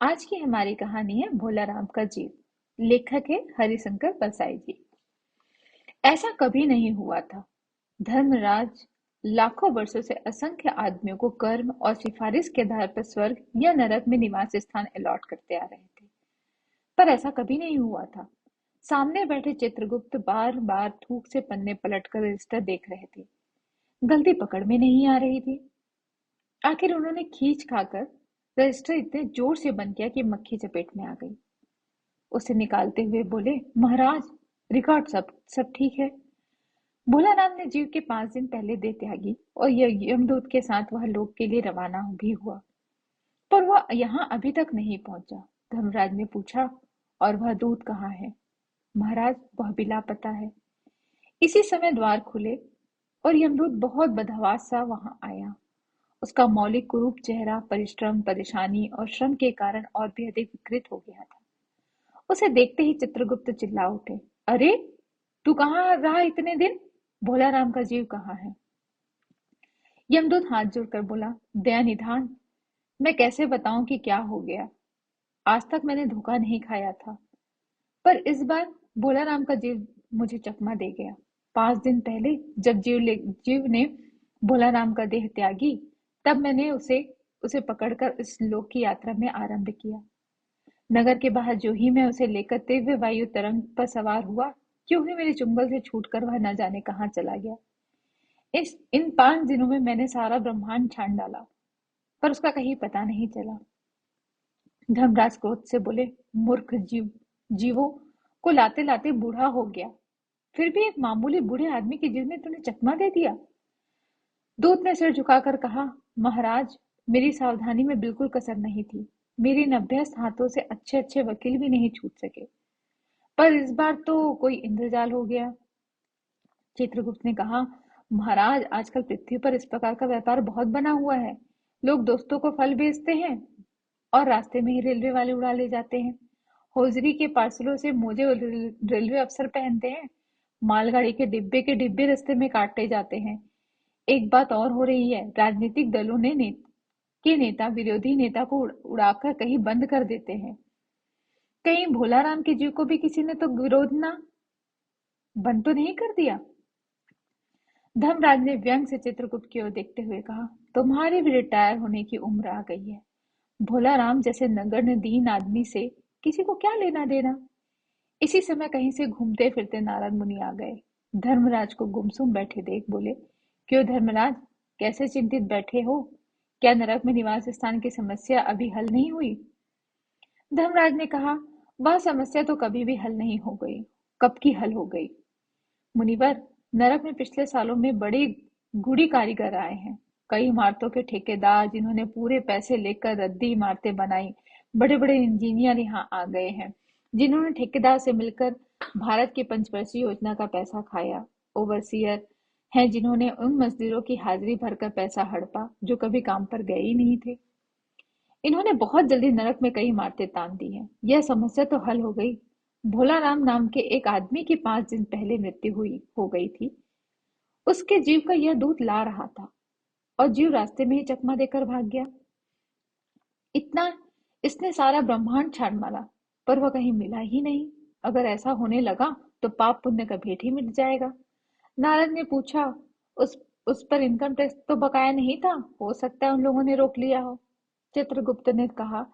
आज की हमारी कहानी है भोला राम का जीव। लेखक है हरिशंकर परसाई जी। ऐसा कभी नहीं हुआ था। धर्मराज लाखों वर्षों से असंख्य आदमियों को कर्म और सिफारिश के आधार पर स्वर्ग या नरक में निवास स्थान अलॉट करते आ रहे थे। पर ऐसा कभी नहीं हुआ था। सामने बैठे चित्रगुप्त बार बार थूक से पन्ने पलटकर रजिस्टर देख रहे थे। गलती पकड़ में नहीं आ रही थी। आखिर उन्होंने खींच खाकर रजिस्टर इतने जोर से बंद किया कि मक्खी चपेट में आ गई। उसे निकालते हुए बोले, महाराज, रिकॉर्ड सब सब ठीक है। भोला राम ने जीव के 5 दिन पहले देह त्यागी और यमदूत के साथ वह लोक के लिए रवाना भी हुआ। पर वह यहाँ अभी तक नहीं पहुंचा। धर्मराज ने पूछा, और वह दूत कहाँ है? महाराज, वह भी लापता है। इसी समय द्वार खुले और यमदूत बहुत बदहवास सा वहां आया। उसका मौलिक कुरूप चेहरा परिश्रम, परेशानी और श्रम के कारण और भी अधिक विकृत हो गया था। उसे देखते ही चित्रगुप्त चिल्ला उठे, अरे, तू कहाँ रहा इतने दिन? भोला राम का जीव कहाँ है? यमदूत हाथ जोड़कर बोला, दया निधान, मैं कैसे बताऊं कि क्या हो गया। आज तक मैंने धोखा नहीं खाया था, पर इस बार भोला राम का जीव मुझे चकमा दे गया। 5 दिन पहले जब जीव ने भोला राम का देह त्यागी, तब मैंने उसे उसे पकड़कर इस लोक की यात्रा में आरंभ किया। नगर के बाहर जो ही मैं उसे लेकर तीव्र वायु तरंग पर सवार हुआ, क्यों ही मेरे चुंगल से छूटकर वह न जाने कहाँ चला गया। इस इन 5 दिनों में मैंने सारा ब्रह्मांड छान डाला, पर उसका कहीं पता नहीं चला। धर्मराज क्रोध से बोले, मूर्ख जीवों को लाते लाते बूढ़ा हो गया, फिर भी एक मामूली बूढ़े आदमी के जीव ने तूने चकमा दे दिया। दूत ने सिर झुकाकर कहा, महाराज, मेरी सावधानी में बिल्कुल कसर नहीं थी। मेरे इन अभ्यस्त हाथों से अच्छे अच्छे वकील भी नहीं छूट सके, पर इस बार तो कोई इंद्रजाल हो गया। चित्रगुप्त ने कहा, महाराज, आजकल पृथ्वी पर इस प्रकार का व्यापार बहुत बना हुआ है। लोग दोस्तों को फल बेचते हैं और रास्ते में ही रेलवे वाले उड़ा ले जाते हैं। होजरी के पार्सलों से मोजे रेलवे अफसर पहनते हैं। मालगाड़ी के डिब्बे रास्ते में काटे जाते हैं। एक बात और हो रही है, राजनीतिक दलों के नेता विरोधी नेता को उड़ाकर कहीं बंद कर देते हैं। कहीं भोला राम के जीव को भी किसी ने तो विरोध ना बंद तो नहीं कर दिया? धर्मराज ने व्यंग से चित्रगुप्त की ओर देखते हुए कहा, तुम्हारी भी रिटायर होने की उम्र आ गई है। भोला राम जैसे नगण्य दीन आदमी से किसी को क्या लेना देना? इसी समय कहीं से घूमते फिरते नारद मुनि आ गए। धर्मराज को गुमसुम बैठे देख बोले, क्यों धर्मराज, कैसे चिंतित बैठे हो? क्या नरक में निवास स्थान की समस्या अभी हल नहीं हुई? धर्मराज ने कहा, वह समस्या तो कभी भी हल नहीं हो गई। कब की हल हो गई? मुनिवर, नरक में पिछले सालों में बड़े गुड़ी कारीगर आए हैं। कई इमारतों के ठेकेदार, जिन्होंने पूरे पैसे लेकर रद्दी इमारतें बनाई, बड़े बड़े इंजीनियर यहाँ आ गए हैं, जिन्होंने ठेकेदार से मिलकर भारत की पंचवर्षीय योजना का पैसा खाया। ओवरसियर हैं, जिन्होंने उन मजदूरों की हाजिरी भरकर पैसा हड़पा जो कभी काम पर गए ही नहीं थे। इन्होंने बहुत जल्दी नरक में कई इमारतें तान दी हैं। यह समस्या तो हल हो गई। भोला राम नाम के एक आदमी की 5 दिन पहले मृत्यु हुई हो गई थी। उसके जीव का यह दूत ला रहा था और जीव रास्ते में ही चकमा देकर भाग गया। इतना इसने सारा ब्रह्मांड छान मारा, पर वह कहीं मिला ही नहीं। अगर ऐसा होने लगा तो पाप पुण्य का भेद ही मिट जाएगा। नारद ने पूछा, उस उस पर इनकम टैक्स तो बकाया नहीं था? हो सकता है उन लोगों ने रोक लिया हो। चित्रगुप्त ने कहा,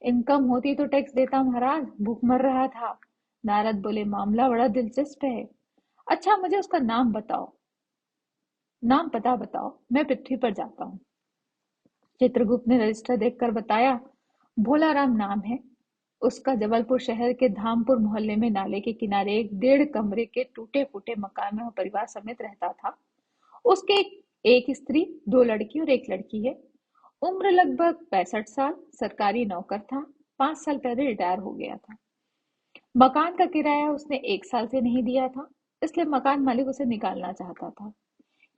इनकम होती तो टैक्स देता महाराज, भूख मर रहा था। नारद बोले, मामला बड़ा दिलचस्प है। अच्छा, मुझे उसका नाम बताओ, नाम पता बताओ, मैं पृथ्वी पर जाता हूँ। चित्रगुप्त ने रजिस्टर देखकर बताया, भोला राम नाम है उसका। जबलपुर शहर के धामपुर मोहल्ले में नाले के किनारे एक 1.5 कमरे के टूटे फूटे मकान में वह परिवार समेत रहता था। उसके एक स्त्री, 2 लड़की और एक लड़की है। उम्र लगभग 65 साल। सरकारी नौकर था। 5 साल पहले रिटायर हो गया था। मकान का किराया उसने 1 साल से नहीं दिया था, इसलिए मकान मालिक उसे निकालना चाहता था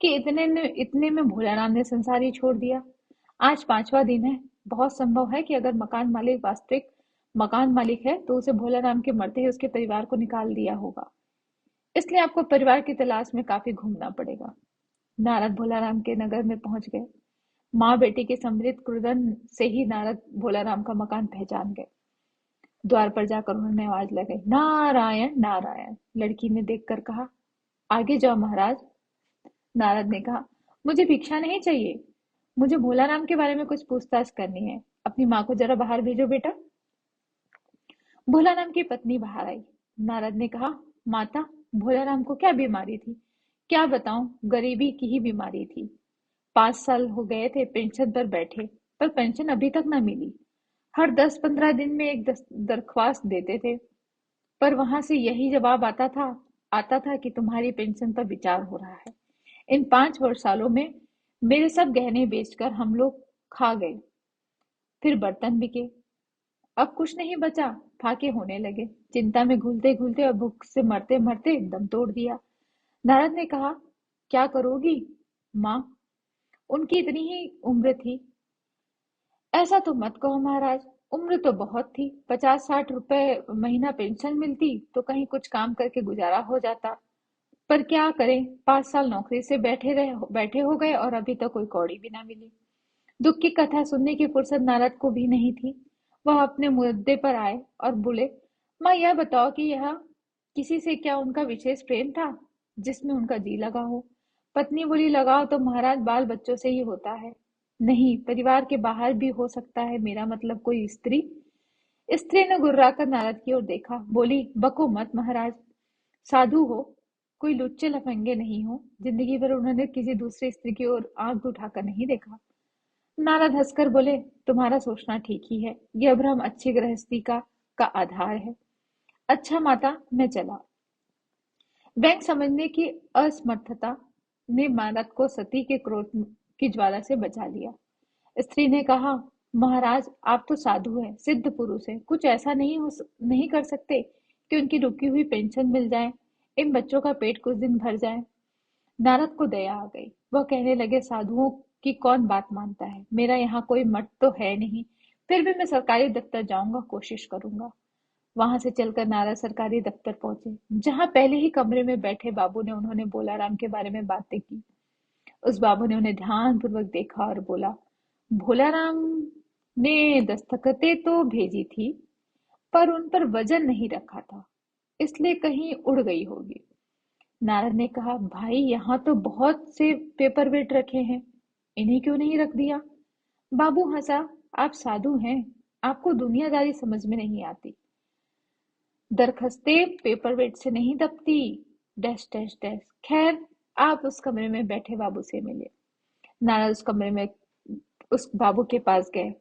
कि इतने में भोला राम ने संसार ही छोड़ दिया। आज 5वां दिन है। बहुत संभव है कि अगर मकान मालिक वास्तविक मकान मालिक है तो उसे भोला राम के मरते ही उसके परिवार को निकाल दिया होगा। इसलिए आपको परिवार की तलाश में काफी घूमना पड़ेगा। नारद भोला राम के नगर में पहुंच गए। माँ बेटी के समृद्ध क्रुदन से ही नारद भोलाराम का मकान पहचान गए। द्वार पर जाकर उन्होंने आवाज लगाई, नारायण नारायण। लड़की ने देखकर कहा, आगे जाओ महाराज। नारद ने कहा, मुझे भिक्षा नहीं चाहिए, मुझे भोलाराम के बारे में कुछ पूछताछ करनी है। अपनी माँ को जरा बाहर भेजो बेटा। भोलाराम की पत्नी बाहर आई। नारद ने कहा, माता, भोलाराम को क्या बीमारी थी? क्या बताऊं, गरीबी की ही बीमारी थी। 5 साल हो गए थे पेंशन पर बैठे, पर पेंशन अभी तक न मिली। हर 10-15 दिन में एक दरख्वास्त देते थे, पर वहां से यही जवाब आता था कि तुम्हारी पेंशन पर विचार हो रहा है। इन 5 वर्ष सालों में मेरे सब गहने बेचकर हम लोग खा गए, फिर बर्तन बिके, अब कुछ नहीं बचा। फाके होने लगे। चिंता में घुलते घुलते और भूख से मरते मरते दम तोड़ दिया। नारद ने कहा, क्या करोगी माँ? उनकी इतनी ही उम्र थी। ऐसा तो मत कहो महाराज, उम्र तो बहुत थी। 50-60 रुपए महीना पेंशन मिलती तो कहीं कुछ काम करके गुजारा हो जाता। पर क्या करें, 5 साल नौकरी से बैठे हो गए और अभी तक कोई कौड़ी भी ना मिली। दुख की कथा सुनने की फुर्सत नारद को भी नहीं थी। वह अपने मुद्दे पर आए और बोले, माँ यह बताओ कि यह किसी से क्या उनका विशेष प्रेम था जिसमें उनका जी लगा हो? पत्नी बोली, लगाव तो महाराज बाल बच्चों से ही होता है। नहीं, परिवार के बाहर भी हो सकता है, मेरा मतलब कोई स्त्री। स्त्री ने गुर्राकर नारद की ओर देखा, बोली, बको मत महाराज, साधु हो, कोई लुच्चे लफंगे नहीं हो। जिंदगी भर उन्होंने किसी दूसरी स्त्री की ओर आंख भी उठाकर नहीं देखा। नारद हंसकर बोले, तुम्हारा सोचना ठीक ही है। यह भ्रम अच्छी गृहस्थी का आधार है। अच्छा माता, मैं चला। बैंक समझने की असमर्थता ने नारद को सती के क्रोध की ज्वाला से बचा लिया। स्त्री ने कहा, महाराज आप तो साधु हैं, सिद्ध पुरुष हैं, कुछ ऐसा नहीं कर सकते कि उनकी रुकी हुई पेंशन मिल जाए, इन बच्चों का पेट कुछ दिन भर जाए। नारद को दया आ गई। वह कहने लगे, साधुओं की कौन बात मानता है? मेरा यहाँ कोई मठ तो है नहीं, फिर भी मैं सरकारी दफ्तर जाऊंगा, कोशिश करूंगा। वहां से चलकर नारद सरकारी दफ्तर पहुंचे, जहां पहले ही कमरे में बैठे बाबू ने उन्होंने भोलाराम के बारे में बातें की। उस बाबू ने उन्हें ध्यानपूर्वक देखा और बोला, भोलाराम ने दस्तखतें तो भेजी थी, पर उन पर वजन नहीं रखा था, इसलिए कहीं उड़ गई होगी। नारद ने कहा, भाई यहाँ तो बहुत से पेपर वेट रखे हैं, इन्हें क्यों नहीं रख दिया? बाबू हंसा, आप साधु हैं, आपको दुनियादारी समझ में नहीं आती। दरखास्तें पेपर वेट से नहीं दबती, डैश डैश डैश। खैर, आप उस कमरे में बैठे बाबू से मिले। नारद उस कमरे में उस बाबू के पास गए।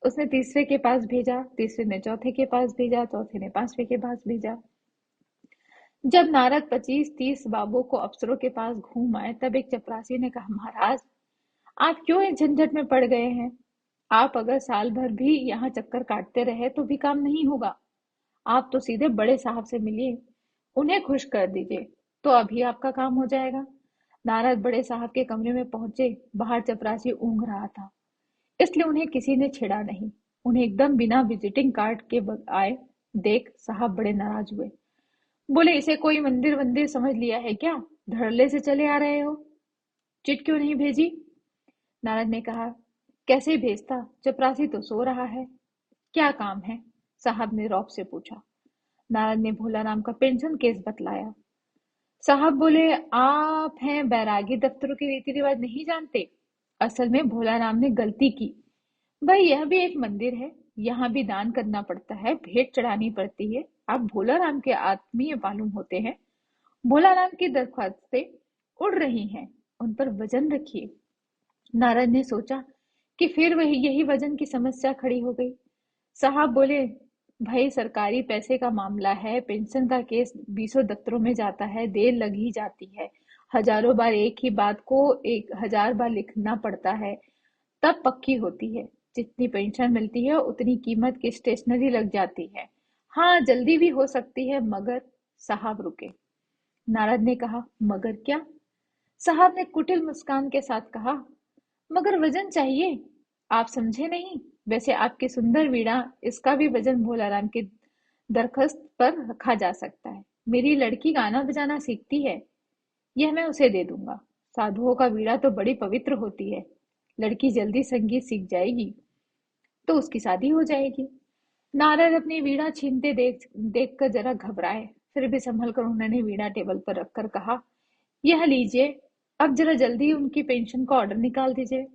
उसने तीसरे के पास भेजा, तीसरे ने चौथे के पास भेजा, चौथे ने पांचवे के पास भेजा। जब नारद 25-30 बाबू को अफसरों के पास घूम आए, तब एक चपरासी ने कहा, महाराज आप क्यों इस झंझट में पड़ गए हैं? आप अगर साल भर भी यहाँ चक्कर काटते रहे तो भी काम नहीं होगा। आप तो सीधे बड़े साहब से मिलिए, उन्हें खुश कर दीजिए, तो अभी आपका काम हो जाएगा। नारद बड़े साहब के कमरे में पहुंचे। बाहर चपरासी ऊँघ रहा था, इसलिए उन्हें किसी ने छेड़ा नहीं। उन्हें एकदम बिना विजिटिंग कार्ड के आए देख साहब बड़े नाराज हुए। बोले, इसे कोई मंदिर वंदिर समझ लिया है क्या? धड़ल्ले से चले आ रहे हो, चिट क्यों नहीं भेजी? नारद ने कहा, कैसे भेजता, चपरासी तो सो रहा है। क्या काम है? साहब ने रौब से पूछा। नारद ने भोलाराम का पेंशन केस बतलाया। साहब बोले, आप हैं बैरागी, दफ्तरों के रीति रिवाज नहीं जानते। असल में भोलाराम ने गलती की। भाई यह भी एक मंदिर है, यहाँ भी दान करना पड़ता है, भेंट चढ़ानी पड़ती है। आप भोलाराम के आत्मीय मालूम होते हैं। भोलाराम की दरख्वास्तें उड़ रही हैं, उन पर वजन रखिए। नारद ने सोचा कि फिर वही यही वजन की समस्या खड़ी हो गई। साहब बोले, भाई सरकारी पैसे का मामला है, पेंशन का केस 20 दफ्तरों में जाता है, देर लग ही जाती है। हजारों बार एक ही बात को 1000 बार लिखना पड़ता है, तब पक्की होती है। जितनी पेंशन मिलती है उतनी कीमत की स्टेशनरी लग जाती है। हाँ, जल्दी भी हो सकती है, मगर। साहब रुके। नारद ने कहा, मगर क्या? साहब ने कुटिल मुस्कान के साथ कहा, मगर वजन चाहिए। आप समझे नहीं? वैसे आपकी सुंदर वीणा, इसका भी वजन भोलाराम की दरख्वास्त पर रखा जा सकता है। मेरी लड़की गाना बजाना सीखती है, यह मैं उसे दे दूंगा। साधुओं का वीणा तो बड़ी पवित्र होती है, लड़की जल्दी संगीत सीख जाएगी तो उसकी शादी हो जाएगी। नारद अपनी वीणा छीनते देख कर जरा घबराए, फिर भी संभल कर उन्होंने वीणा टेबल पर रखकर कहा, यह लीजिए, अब जरा जल्दी उनकी पेंशन का ऑर्डर निकाल दीजिए।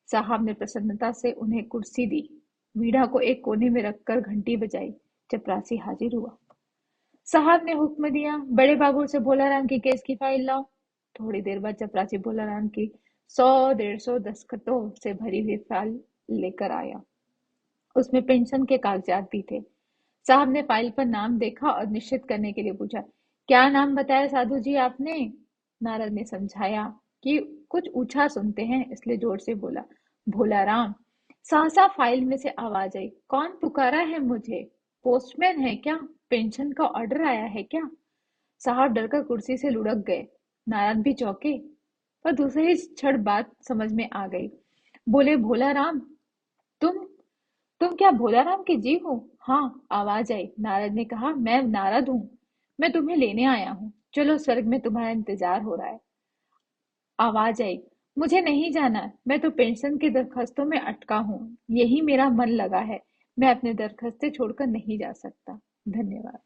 साहब ने प्रसन्नता से उन्हें कुर्सी दी, वीणा को एक कोने में रखकर घंटी बजाई। चपरासी हाजिर हुआ। साहब ने हुक्म दिया, बड़े बाबू से भोलाराम की केस की फाइल लाओ। थोड़ी देर बाद चपरासी भोलाराम की 100-150 दस्खतों से भरी हुई फाइल लेकर आया। उसमें पेंशन के कागजात भी थे। साहब ने फाइल पर नाम देखा और निश्चित करने के लिए पूछा, क्या नाम बताया साधु जी आपने? नारद ने समझाया कि कुछ ऊंचा सुनते हैं, इसलिए जोर से बोला, भोलाराम। सहसा फाइल में से आवाज आई, कौन पुकारा है मुझे? पोस्टमैन है क्या? पेंशन का ऑर्डर आया है क्या? साहब डरकर कुर्सी से लुढ़क गए। नारद भी चौंके, पर दूसरे ही क्षण बात समझ में आ गई। बोले, भोलाराम, तुम तुम क्या भोलाराम के जी हो? हाँ, आवाज आई। नारद ने कहा, मैं नारद हूँ। मैं तुम्हें लेने आया हूँ। चलो, स्वर्ग में तुम्हारा इंतजार हो रहा है। आवाज आई, मुझे नहीं जाना, मैं तो पेंशन की दरखास्तों में अटका हूँ। यही मेरा मन लगा है। मैं अपने दरखास्तें छोड़कर नहीं जा सकता। धन्यवाद।